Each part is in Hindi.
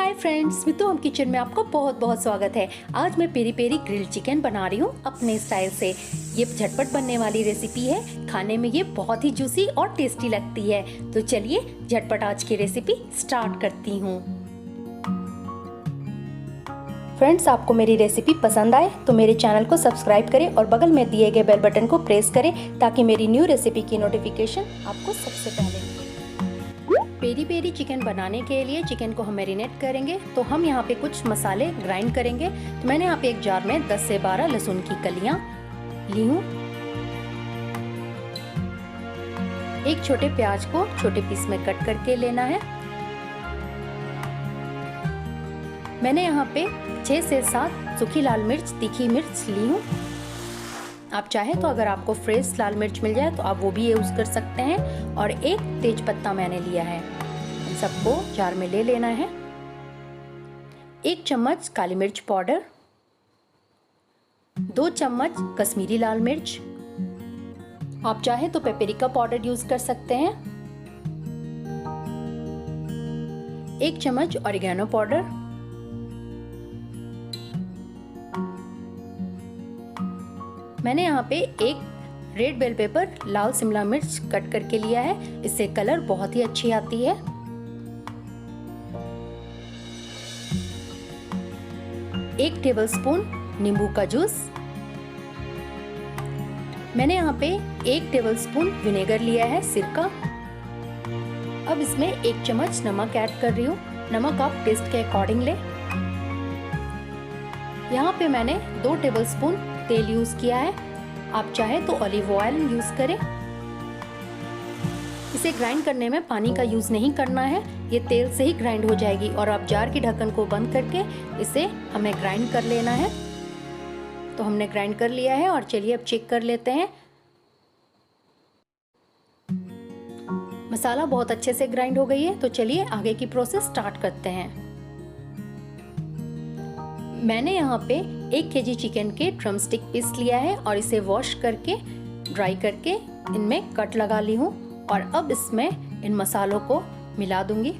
Hi friends, Mitu home kitchen में आपका बहुत बहुत स्वागत है। आज मैं पेरी पेरी ग्रिल्ड चिकन बना रही हूँ अपने स्टाइल से। ये झटपट बनने वाली रेसिपी है। खाने में ये बहुत ही जूसी और टेस्टी लगती है। तो चलिए झटपट आज की रेसिपी स्टार्ट करती हूँ। फ्रेंड्स, आपको मेरी रेसिपी पसंद आए तो मेरे चैनल को सब्सक्राइब करें और बगल में दिए गए बेल बटन को प्रेस करें ताकि मेरी न्यू रेसिपी की नोटिफिकेशन आपको सबसे पहले मिले। पेरी पेरी चिकन बनाने के लिए चिकन को हम मैरिनेट करेंगे, तो हम यहाँ पे कुछ मसाले ग्राइंड करेंगे। तो मैंने यहाँ पे एक जार में 10 से 12 लहसुन की कलियां ली हूँ। एक छोटे प्याज को छोटे पीस में कट करके लेना है। मैंने यहाँ पे 6 से 7 सूखी लाल मिर्च, तीखी मिर्च ली हूँ। आप चाहे तो अगर आपको फ्रेश लाल मिर्च मिल जाए तो आप वो भी यूज कर सकते हैं। और एक तेज पत्ता मैंने लिया है। इन सबको जार में ले लेना है। 1 चम्मच काली मिर्च पाउडर, 2 चम्मच कश्मीरी लाल मिर्च, आप चाहे तो पेपरिका पाउडर यूज कर सकते हैं। 1 चम्मच ऑरिगेनो पाउडर, मैंने यहाँ पे एक रेड बेल पेपर, लाल शिमला मिर्च कट करके लिया है। इससे कलर बहुत ही अच्छी आती है। एक टेबलस्पून नींबू का जूस, मैंने यहाँ पे 1 टेबलस्पून विनेगर लिया है, सिरका। अब इसमें 1 चम्मच नमक ऐड कर रही हूँ। नमक आप टेस्ट के अकॉर्डिंग ले। यहाँ पे मैंने 2 टेबलस्पून तेल यूज किया है। आप चाहे तो ऑलिव ऑयल यूज करें। इसे ग्राइंड करने में पानी का यूज नहीं करना है, ये तेल से ही ग्राइंड हो जाएगी। और आप जार की ढक्कन को बंद करके इसे हमें ग्राइंड कर लेना है। तो हमने ग्राइंड कर लिया है और चलिए अब चेक कर लेते हैं। मसाला बहुत अच्छे से ग्राइंड हो गई है। तो चलिए आगे की प्रोसेस स्टार्ट करते हैं। मैंने यहाँ पे 1 केजी चिकन के ड्रम स्टिक पीस लिया है और इसे वॉश करके ड्राई करके इनमें कट लगा ली हूँ। और अब इसमें इन मसालों को मिला दूंगी।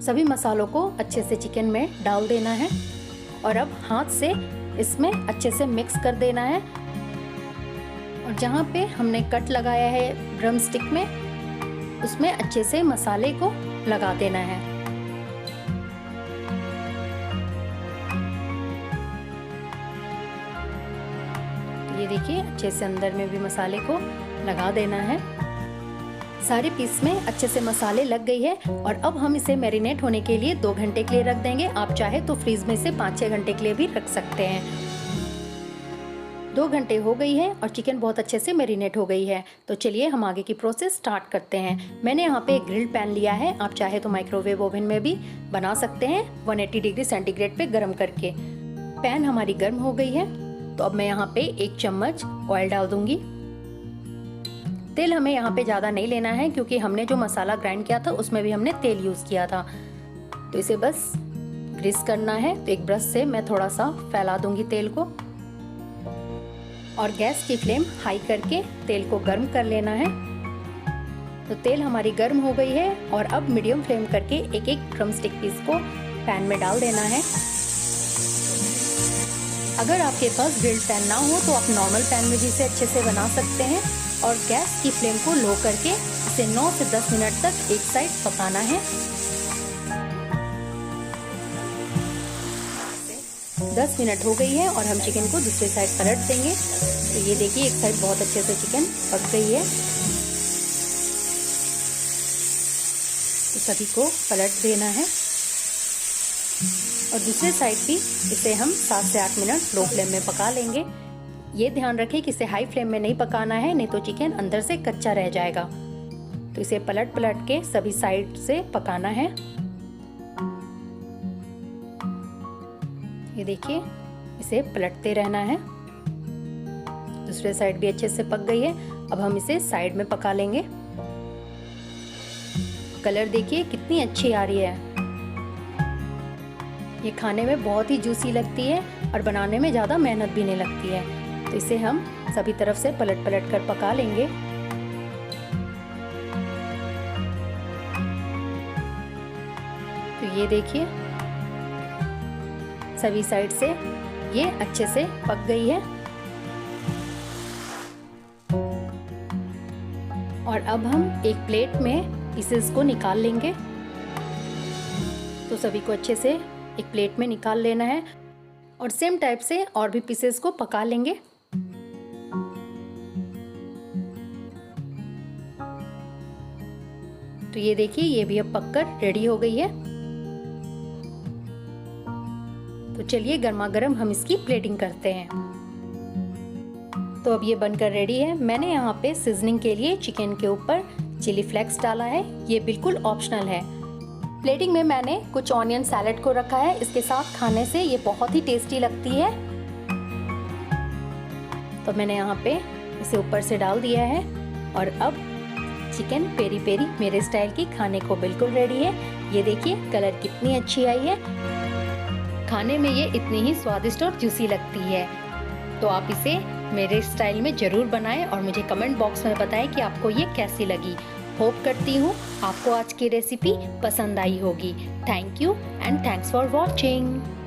सभी मसालों को अच्छे से चिकन में डाल देना है और अब हाथ से इसमें अच्छे से मिक्स कर देना है। और जहाँ पे हमने कट लगाया है ड्रम स्टिक में, उसमें अच्छे से मसाले को लगा देना है। ये देखिए अच्छे से अंदर में भी मसाले को लगा देना है। सारे पीस में अच्छे से मसाले लग गई है। और अब हम इसे मैरिनेट होने के लिए 2 घंटे के लिए रख देंगे। आप चाहे तो फ्रीज में से 5-6 घंटे के लिए भी रख सकते हैं। 2 घंटे हो गई है और चिकन बहुत अच्छे से मैरिनेट हो गई है। तो चलिए हम आगे की प्रोसेस स्टार्ट करते हैं। मैंने यहाँ पे एक ग्रिल पैन लिया है। आप चाहे तो माइक्रोवेव ओवन में भी बना सकते हैं, 180 डिग्री सेंटीग्रेड पे गर्म करके। पैन हमारी गर्म हो गई है। तो अब मैं यहाँ पे 1 चम्मच ऑयल डाल दूंगी। तेल हमें यहाँ पे ज़्यादा नहीं लेना है क्योंकि हमने जो मसाला ग्राइंड किया था उसमें भी हमने तेल यूज़ किया था। तो इसे बस ग्रीस करना है। तो एक ब्रश से मैं थोड़ा सा फैला दूंगी तेल को और गैस की फ्लेम हाई करके तेल को गर्म कर लेना है। तो तेल हमारी गर्म हो गई है और अब मीडियम फ्लेम करके एक एक ड्रम स्टिक पीस को पैन में डाल देना है। अगर आपके पास ग्रिल्ड पैन ना हो तो आप नॉर्मल पैन में भी इसे अच्छे से बना सकते हैं। और गैस की फ्लेम को लो करके इसे 9 से 10 मिनट तक एक साइड पकाना है। 10 मिनट हो गई है और हम चिकन को दूसरी साइड पलट देंगे। तो ये देखिए एक साइड बहुत अच्छे से चिकन पक गई है। तो सभी को पलट देना है और दूसरे साइड भी इसे हम 7 से 8 मिनट लो फ्लेम में पका लेंगे। ये ध्यान रखें कि इसे हाई फ्लेम में नहीं पकाना है, नहीं तो चिकन अंदर से कच्चा रह जाएगा। तो इसे पलट पलट के सभी साइड से पकाना है। ये देखिए इसे पलटते रहना है। दूसरे साइड भी अच्छे से पक गई है। अब हम इसे साइड में पका लेंगे। कलर देखिए कितनी अच्छी आ रही है। ये खाने में बहुत ही जूसी लगती है और बनाने में ज़्यादा मेहनत भी नहीं लगती है। तो इसे हम सभी तरफ से पलट पलट कर पका लेंगे। ये देखिए सभी साइड से ये अच्छे से पक गई है। और अब हम एक प्लेट में पीसेस को निकाल लेंगे। तो सभी को अच्छे से एक प्लेट में निकाल लेना है और सेम टाइप से और भी पीसेस को पका लेंगे। तो ये देखिए ये भी अब पककर रेडी हो गई है। तो चलिए गर्मा गर्म हम इसकी प्लेटिंग करते हैं। तो अब ये बनकर रेडी है। मैंने यहाँ पे सीजनिंग के लिए चिकन के ऊपर चिली फ्लेक्स डाला है, ये बिल्कुल ऑप्शनल है। प्लेटिंग में मैंने कुछ ऑनियन सैलेड को रखा है, इसके साथ खाने से ये बहुत ही टेस्टी लगती है। तो मैंने यहाँ पे इसे ऊपर से डाल दिया है और अब चिकन पेरी पेरी मेरे स्टाइल की खाने को बिल्कुल रेडी है। ये देखिए कलर कितनी अच्छी आई है, खाने में ये इतनी ही स्वादिष्ट और जूसी लगती है। तो आप इसे मेरे स्टाइल में ज़रूर बनाएं और मुझे कमेंट बॉक्स में बताएं कि आपको ये कैसी लगी। होप करती हूँ आपको आज की रेसिपी पसंद आई होगी। Thank you and thanks for watching.